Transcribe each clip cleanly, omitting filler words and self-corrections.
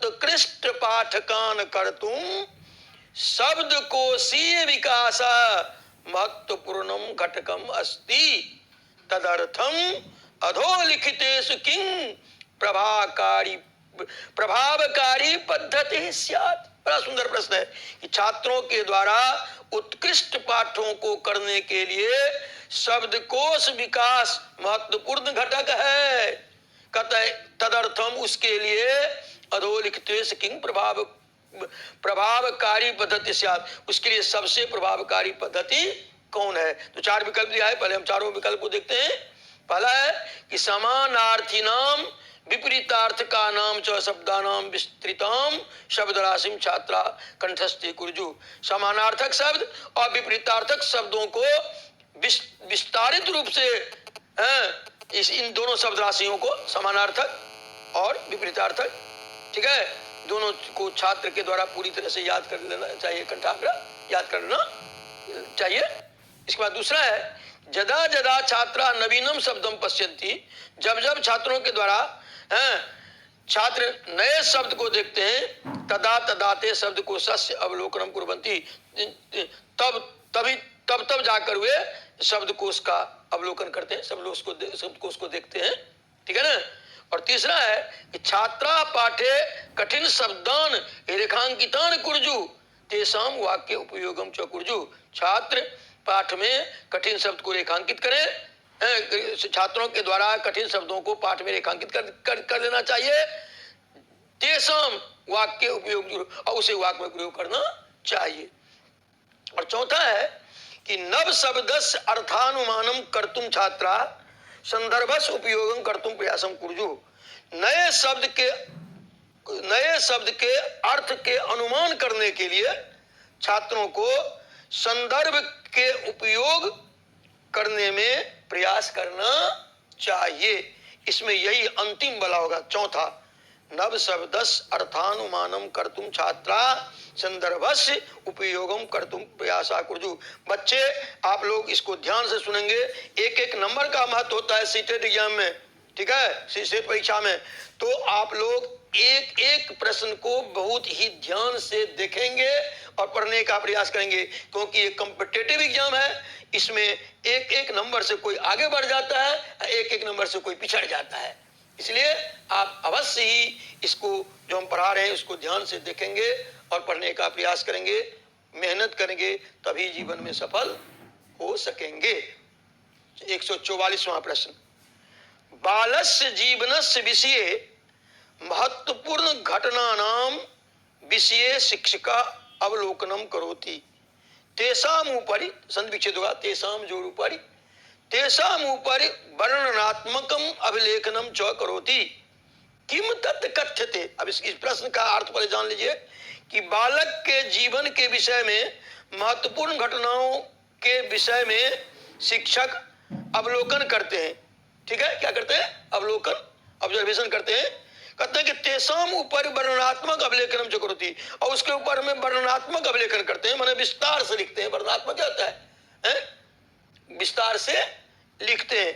उत्कृष्ट पाठकान कर्तुम शब्द कोशीय विकास महत्वपूर्णम घटकम अस्ति तदर्थम अधोलिखितेषु किं प्रभावकारी पद्धति स्यात्। बड़ा सुंदर प्रश्न है कि छात्रों के द्वारा उत्कृष्ट पाठों को करने के लिए शब्दकोश विकास महत्वपूर्ण घटक है। तदर्थम उसके लिए अधोलिखितेषु किं प्रभावकारी पद्धति स्यात्, उसके लिए सबसे प्रभावकारी पद्धति कौन है। तो चार विकल्प दिया है, पहले हम चारों विकल्प को देखते हैं। पहला है कि समानार्थी नाम विपरीतार्थ का नाम च शब्दानाम विस्तृताम शब्द राशिम छात्रा कंठस्थी कुर्जु। समानार्थक शब्द और विपरीतार्थक शब्दों को विस्तारित रूप से इन दोनों शब्द राशियों को समानार्थक और विपरीतार्थक, ठीक है, दोनों को छात्र के द्वारा पूरी तरह से याद कर लेना चाहिए, कंठाग्र याद करना चाहिए। इसके बाद दूसरा है जदा जदा छात्रा नवीनम शब्दम पश्यन्ति, जब जब छात्रों के द्वारा छात्र नए शब्द को देखते हैं तदा तदाते शब्द को सस्य अवलोकनम कुर्वन्ति, तब जाकर वे शब्दकोश का अवलोकन करते हैं, शब्दकोश को देखते हैं, ठीक है ना। और तीसरा है कि छात्रा पाठे कठिन शब्दान रेखांकितान कुर्जु तेषाम वाक्य उपयोगम च कुर्जु। छात्र पाठ में कठिन शब्द को रेखांकित करें, छात्रों के द्वारा कठिन शब्दों को पाठ में रेखांकित कर देना चाहिए। तेषाम वाक्य उपयोग, और उसे वाक्य में प्रयोग करना चाहिए। और चौथा है कि नव शब्दस्य अर्थानुमानम कर्तुम छात्रा संदर्भस उपयोगम कर्तुम प्रयासम कुर्जु। नए शब्द के अर्थ के अनुमान करने के लिए छात्रों को संदर्भ के उपयोग करने में प्रयास करना चाहिए। इसमें यही अंतिम वाला होगा चौथा, नव शब्दस अर्थानुमानम कर्तुम छात्रा संदर्भस्य उपयोगम कर्तुम प्रयासा कुर्जु। बच्चे आप लोग इसको ध्यान से सुनेंगे, एक एक नंबर का महत्व होता है सीटेट एग्जाम में, ठीक है, सीटेट परीक्षा में। तो आप लोग एक एक प्रश्न को बहुत ही ध्यान से देखेंगे और पढ़ने का प्रयास करेंगे, क्योंकि ये कॉम्पिटिटिव एग्जाम है। इसमें एक एक नंबर से कोई आगे बढ़ जाता है, एक एक नंबर से कोई पिछड़ जाता है। इसलिए आप अवश्य ही इसको जो हम पढ़ा रहे हैं उसको ध्यान से देखेंगे और पढ़ने का प्रयास करेंगे, मेहनत करेंगे, तभी जीवन में सफल हो सकेंगे। 144वां प्रश्न, बालस्य जीवनस्य विषये महत्वपूर्ण घटनानां विषये शिक्षका अवलोकनम करोति तेषाम उपरि संविच्छेद होगा, तेषाम जोड़ उपरि तेषाम उपरि वर्णनात्मकम अभिलेखनम च करोति किम तत् कथ्यते। अब इस प्रश्न का अर्थ पहले जान लीजिए कि बालक के जीवन के विषय में महत्वपूर्ण घटनाओं के विषय में शिक्षक अवलोकन करते हैं, ठीक है, क्या करते हैं, अवलोकन, ऑब्जर्वेशन करते हैं। कहते हैं कि तेषाम ऊपर वर्णनात्मक अवलेखनम च करोति, और उसके ऊपर में वर्णनात्मक अवलेखन करते हैं, माने विस्तार से लिखते हैं। वर्णनात्मक क्या होता है? विस्तार से लिखते हैं।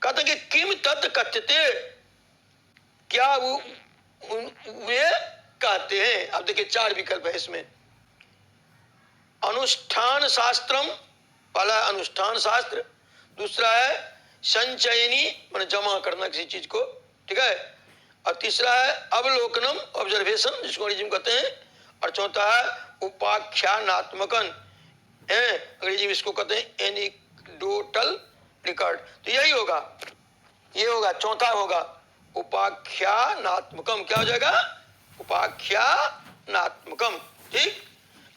कहते हैं कि किम तत् कथ्यते, क्या वे कहते हैं। अब देखिए चार विकल्प है इसमें। अनुष्ठान शास्त्रम, पहला अनुष्ठान शास्त्र, दूसरा है संचयनी माने जमा करना किसी चीज को, ठीक है, और तीसरा है अवलोकनम ऑब्जर्वेशन जिसको अंग्रेजी में कहते हैं, और चौथा है उपाख्यानात्मकन, अंग्रेजी में इसको कहते हैं एनेक्डोटल रिकॉर्ड। तो यही होगा, ये होगा, चौथा होगा उपाख्यानात्मकम। क्या हो जाएगा? उपाख्यानात्मकम। ठीक,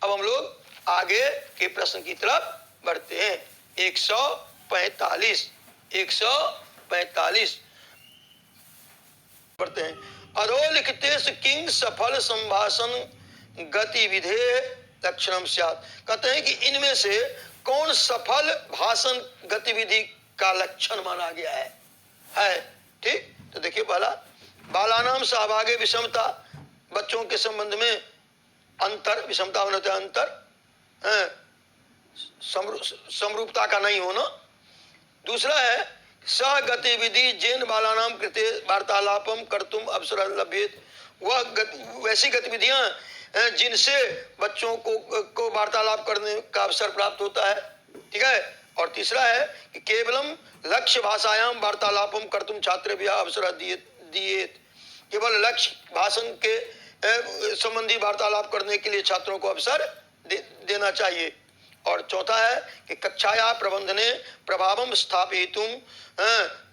अब हम लोग आगे के प्रश्न की तरफ बढ़ते हैं। 145 पढ़ते हैं। अधोलिखितेश किंग सफल संभाषण गतिविधे लक्षणम स्यात्। कहते हैं कि इनमें से कौन सफल भाषण गतिविधि का लक्षण माना गया है। ठीक, तो देखिए पहला, बालानाम सहभागे विषमता, बच्चों के संबंध में अंतर, विषमता होने का अंतर, समरूपता का नहीं होना। दूसरा है सह गतिविधि जेन बालानाम कृते वार्तालापम कर्तुम अवसर लभ्येत, वैसी गतिविधियां जिनसे बच्चों को वार्तालाप करने का अवसर प्राप्त होता है। ठीक है। और तीसरा है कि केवलम लक्ष्य भाषायाम वार्तालापम कर्तुम छात्रेभ्यः अवसरः दीयेत। केवल लक्ष्य भाषण के संबंधी वार्तालाप करने के लिए छात्रों को अवसर देना चाहिए। और चौथा है कि कक्षाया प्रबंधने प्रभावम स्थापयितुम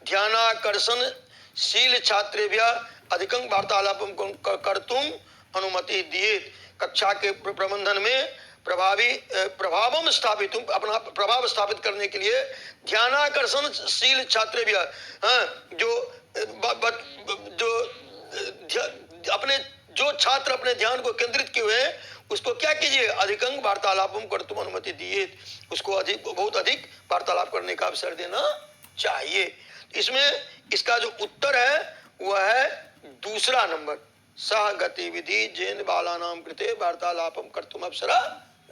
ध्यानाकर्षणशील छात्रेभ्यः अधिकं वार्तालापम कर्तुम अनुमति दीयेत। कक्षा के प्रबंधन में प्रभावम स्थापित, अपना प्रभाव स्थापित करने के लिए ध्यानाकर्षणशील छात्रेभ्यः जो छात्र अपने ध्यान को केंद्रित किए हुए हैं उसको क्या कीजिए, अधिकं वार्तालापम कर्तुम अनुमति दीयेत, उसको बहुत अधिक वार्तालाप करने का अवसर देना चाहिए। इसमें इसका जो उत्तर है वह है दूसरा नंबर, सह गतिविधि जेन बालानाम कृते वार्तालापम कर्तुम अवसरः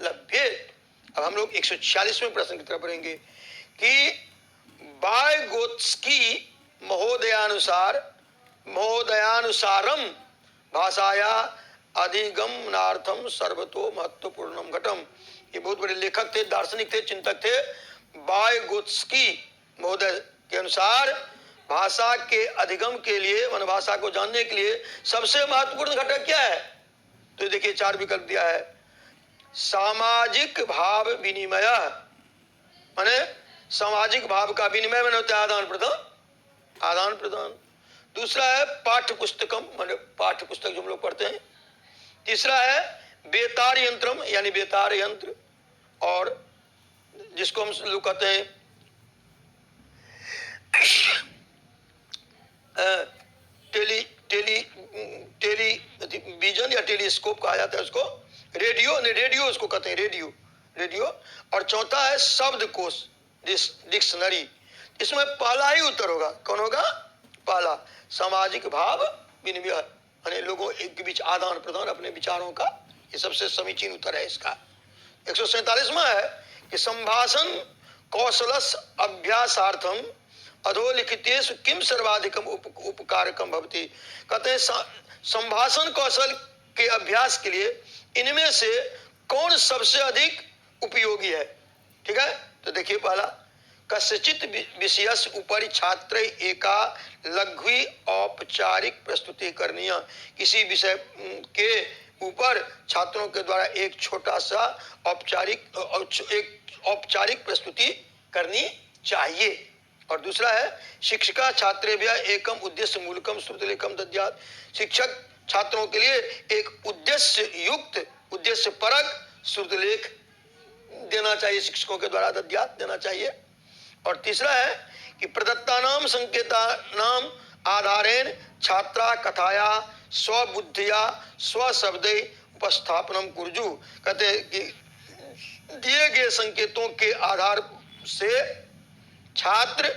लभ्येत। अब हम लोग 146वें प्रश्न की तरफ बढ़ेंगे कि वाइगोत्स्की महोदयानुसारम भाषाया अधिगमनार्थम सर्वतो महत्वपूर्णम घटम। ये बहुत बड़े लेखक थे, दार्शनिक थे, चिंतक थे। वाइगोत्स्की महोदय के अनुसार भाषा के अधिगम के लिए, वन भाषा को जानने के लिए सबसे महत्वपूर्ण घटक क्या है? तो देखिए 4 विकल्प दिया है। सामाजिक भाव विनिमय, माने सामाजिक भाव का विनिमय माने होता है आदान प्रदान। दूसरा है पाठ्य पुस्तकम, माने पाठ्य पुस्तक जो हम लोग पढ़ते हैं। तीसरा है बेतार यंत्रम, यानी बेतार यंत्र, और जिसको हम लोग कहते हैं टेलीविजन या टेलीस्कोप कहा जाता है उसको, रेडियो उसको कहते हैं, रेडियो। और चौथा है शब्दकोश, डिक्शनरी। इसमें पहला ही उत्तर होगा। कौन होगा? पहला, सामाजिक भाव विनिमय, यानी लोगों के बीच आदान प्रदान अपने विचारों का, ये सबसे समीचीन उत्तर है इसका। 147वां है कि संभाषण कौशलस्य अभ्यासार्थम अधोलिखितेषु किम सर्वाधिकम उपकारकम भवति। कहते हैं संभाषण कौशल के अभ्यास के लिए इनमें से कौन सबसे अधिक उपयोगी है? ठीक है। तो देखिए पहला, कस्यचित् विषयस्य उपरि छात्र एका लघ्वी औपचारिक प्रस्तुति करनीय। किसी विषय के ऊपर छात्रों के द्वारा एक छोटा सा औपचारिक प्रस्तुति करनी चाहिए। और दूसरा है शिक्षिका छात्रेभ्यः एकम उद्देश्य मूलकम श्रुतिलेखम दद्यात्। शिक्षक छात्रों के लिए एक उद्देश्य युक्त, उद्देश्य परक श्रुतिलेख देना चाहिए, शिक्षकों के द्वारा दद्यात् देना चाहिए। और तीसरा है कि प्रदत्तानाम संकेतानाम आधारेण छात्रा कथाया स्वबुद्धिया स्वशब्दे उपस्थापनम कुर्जु। कहते हैं कि दिए गए संकेतों के आधार से छात्र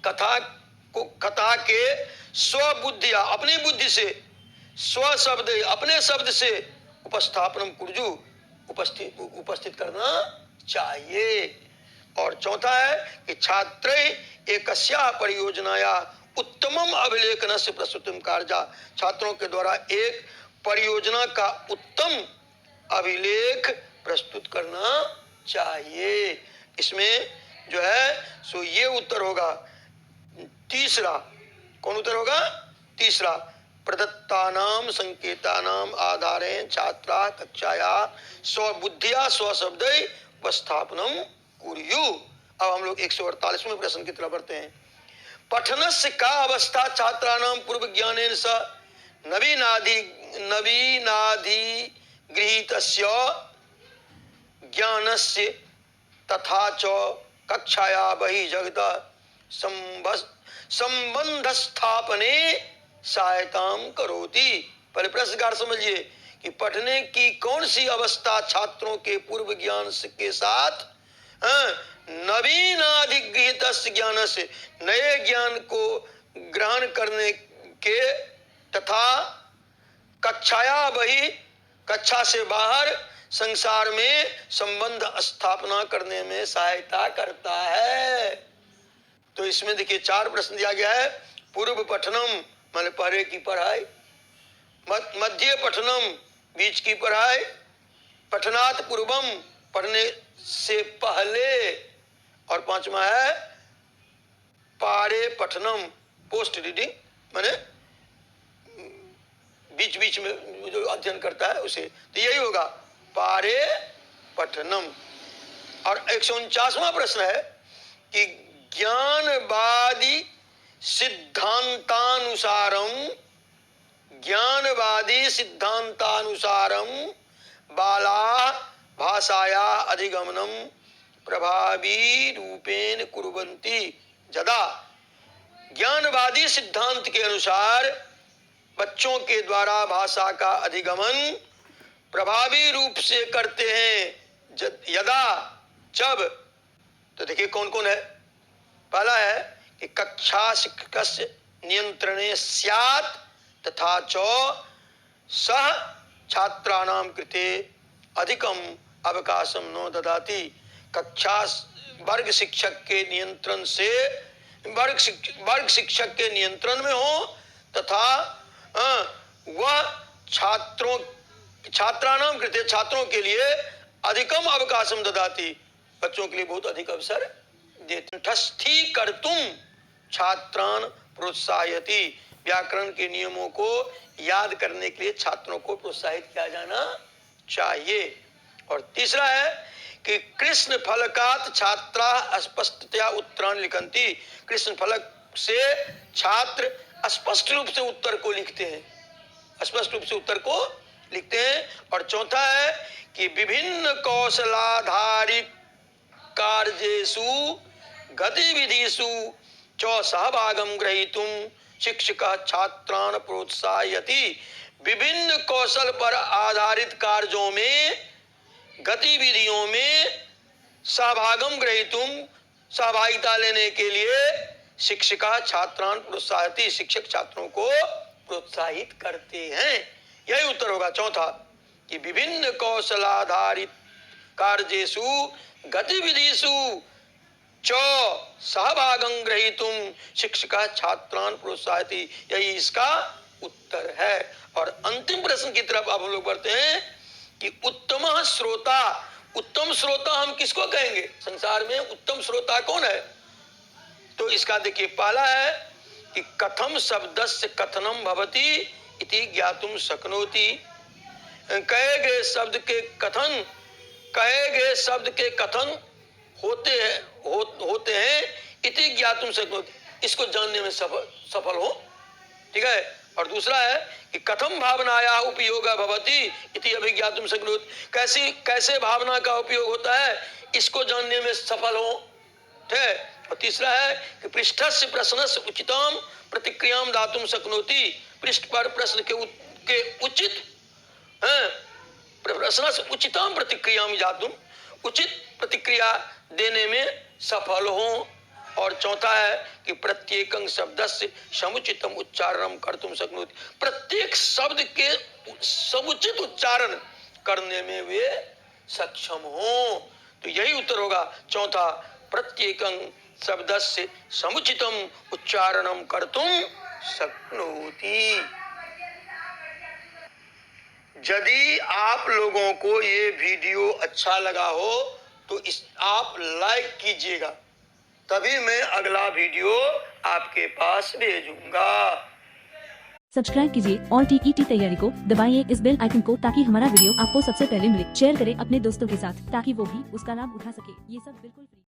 कथा के स्वबुद्धिया, अपनी बुद्धि से, स्वशब्द, अपने शब्द से उपस्थापनम कुर्जु, उपस्थित करना चाहिए। और चौथा है कि छात्र एकस्याः परियोजनाया उत्तमम अभिलेखनस्य प्रस्तुतिम कार्या। छात्रों के द्वारा एक परियोजना का उत्तम अभिलेख प्रस्तुत करना चाहिए। इसमें जो है सो ये उत्तर होगा तीसरा। कौन उत्तर होगा? तीसरा, प्रदत्तानाम संकेतानाम आधारेण छात्रा कक्षाया स्वबुद्धिया स्वशब्दै उपस्थापनम कुर्यु। अब हम लोग 148वें प्रश्न की तरफ बढ़ते हैं। पठनस्य का अवस्था छात्राणां पूर्व ज्ञानेन स नवीनाधि गृहीतस्य ज्ञानस्य तथा च कक्षाया बहि जगत संबंध स्थापने सहायताम करोति। पहले प्रश्नकार समझिए कि पढ़ने की कौन सी अवस्था छात्रों के पूर्व ज्ञान के साथ नवीनाधिगृहीत ज्ञान से, नए ज्ञान को ग्रहण करने के, तथा कक्षाया बहि, कक्षा से बाहर संसार में संबंध स्थापना करने में सहायता करता है। तो इसमें देखिए 4 प्रश्न दिया गया है। पूर्व पठनम माने पहले की पढ़ाई, मध्य पठनम, बीच की पढ़ाई, पठनात् पूर्वम, पढ़ने से पहले, और पांचवा है पारे पठनम, पोस्ट रीडिंग, माने बीच बीच में जो अध्ययन करता है उसे, तो यही होगा पारे पठनम। और 149वां प्रश्न है कि ज्ञानवादी सिद्धांतानुसारम, ज्ञानवादी सिद्धांतानुसारम बाला भाषाया अधिगमनम प्रभावी रूपेण कुर्वन्ति यदा, ज्ञानवादी सिद्धांत के अनुसार बच्चों के द्वारा भाषा का अधिगमन प्रभावी रूप से करते हैं यदा, जब, तो देखिए कौन कौन है। पहला है कि कक्षा शिक्षकस्य नियंत्रणे स्यात् तथा च सह छात्राणां कृते अधिकम अवकाशम न ददाति, कक्षा वर्ग शिक्षक के नियंत्रण से, वर्ग शिक्षक के नियंत्रण में हो तथा वह छात्राणां कृते, छात्रों के लिए अधिकम अवकाशम ददाति, बच्चों के लिए बहुत अधिक अवसर देते। कंठस्थी कर्तुम छात्रान प्रोत्साहयति, व्याकरण के नियमों को याद करने के लिए छात्रों को प्रोत्साहित किया जाना चाहिए। और तीसरा है कि कृष्ण फलकात छात्रा स्पष्टतया उत्तरान् लिखन्ति, कृष्ण फलक से छात्र स्पष्ट रूप से उत्तर को लिखते हैं, स्पष्ट रूप से उत्तर को लिखते हैं। और चौथा है कि विभिन्न कौशलाधारित कार्येषु गतिविधिषु च सहभागं ग्रहीतुं शिक्षकः छात्रान् प्रोत्साहयति, विभिन्न कौशल पर आधारित कार्यों में, गतिविधियों में सहभागम ग्रहीतुम, सहभागिता लेने के लिए शिक्षिका छात्रान प्रोत्साहयति, शिक्षक छात्रों को प्रोत्साहित करते हैं। यही उत्तर होगा चौथा, कि विभिन्न कौशलाधारित कार्येषु गतिविधिषु च सहभागं ग्रहीतुम शिक्षिका छात्रान प्रोत्साहयति, यही इसका उत्तर है। और अंतिम प्रश्न की तरफ अब हम लोग बढ़ते हैं कि उत्तम श्रोता, उत्तम श्रोता हम किसको कहेंगे? संसार में उत्तम श्रोता कौन है? तो इसका देखिए, पहला है कि कथम शब्दस्य कथनम भवति इति ज्ञातुम शक्नोति, कहे गए शब्द के कथन, कहे गए शब्द के कथन होते हैं इति ज्ञातुम शक्नोति, इसको जानने में सफल हो, ठीक है। और दूसरा है कि कथम भावनाया उपयोग भवति इति अभिज्ञातुम शक्नोति, कैसे भावना का उपयोग होता है इसको जानने में सफल हो, ठीक है। और तीसरा है कि पृष्ठस्य प्रश्नस्य उचिताम प्रतिक्रियाम दातुम शक्नोति, पृष्ठ पर प्रश्न के उचित प्रश्नस्य उचिताम प्रतिक्रियाम दातुम, उचित प्रतिक्रिया देने में सफल हो। और चौथा है कि प्रत्येकं शब्दस्य समुचितम उच्चारणम कर्तुम शक्नोति, प्रत्येक शब्द के समुचित उच्चारण करने में वे सक्षम हो। तो यही उत्तर होगा चौथा, प्रत्येकं शब्दस्य समुचितम उच्चारणम कर्तुम शक्नोति। यदि आप लोगों को ये वीडियो अच्छा लगा हो तो आप लाइक कीजिएगा, तभी मैं अगला वीडियो आपके पास भेजूंगा। सब्सक्राइब कीजिए और टीईटी तैयारी को दबाइए इस बेल आइकन को, ताकि हमारा वीडियो आपको सबसे पहले मिले। शेयर करें अपने दोस्तों के साथ ताकि वो भी उसका लाभ उठा सके। ये सब बिल्कुल फ्री।